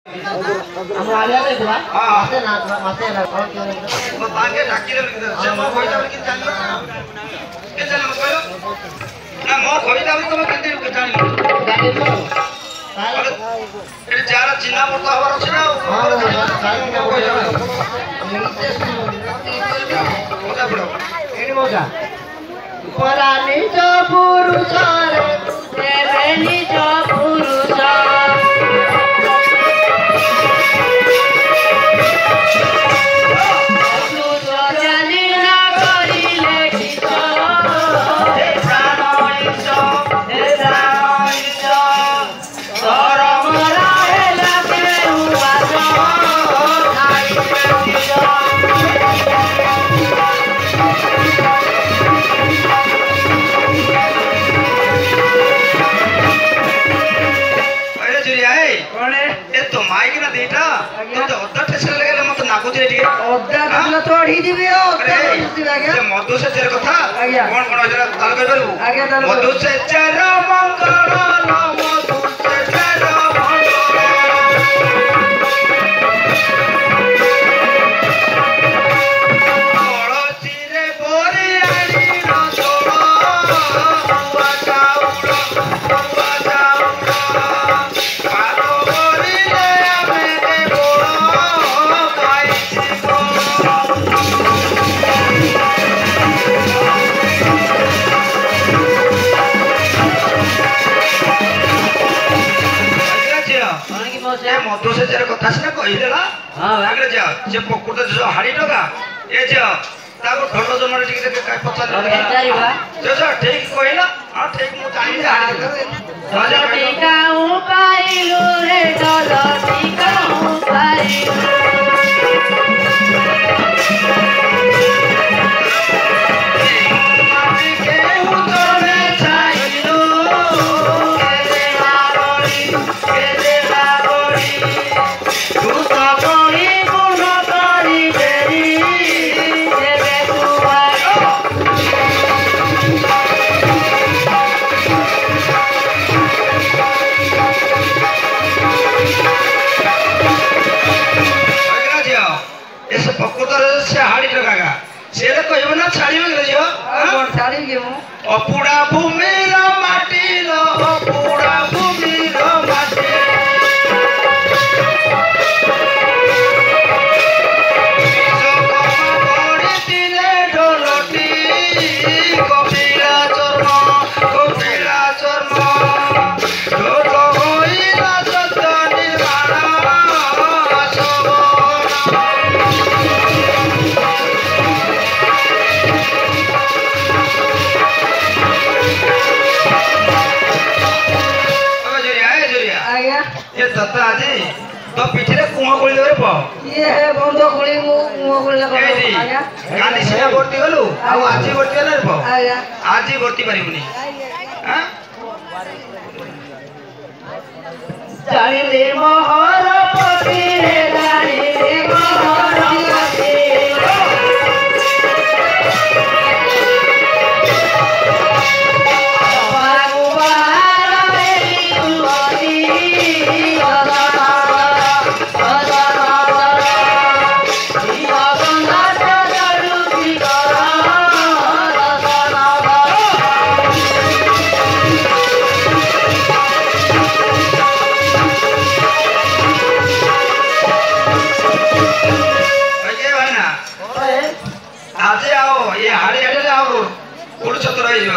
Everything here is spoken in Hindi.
हम आलिया में था मासे ना और क्यों नहीं वो ताके ढाकी ले से मो खोइता कि जान के जान मत करो ना मो खोइता भी तुम किंती के जान जाने तो ए जारा चिन्ना पड़ता हवर अछि ना ओदा बड़ो एनी मोगा परा निज पुरुष रे तेरे निज पुरुष तोड़ी दिबे मधु से चेर कथा कौन कौन जरा ताल कर परबू मधु से चेर मंगल मधु से चेर मधु से जरा कथा से कहि देला हां आगे जा जे पकुट जो हाड़ी टका ए जे ताको ढोल जमरे टिके के काय पछा बेचारीबा जो ठीक कहिला हां ठीक मु जानि हाड़ी ढोल टिकाऊ पाइलु रे ढोल टिकाऊ पाइलु अपुड़ा भूमिर माटी लो अपुड़ा भूमिर माटी दिले ढोलटी कपिला चर्म ढोल होइला सत निर्माण तत्ता आजी तो पिठरे कुआ कोली देरे प ये है बंद कोली मुंह कोली लगा आया काली सिना भर्ती गलु आ आजी भर्ती गले प आया आजी भर्ती परिबुनी हां जानी ले मोहर पति रे जानी ले मोहर पति आज आओ ये हाड़ी हाड़ी आओ पुरुष तो रही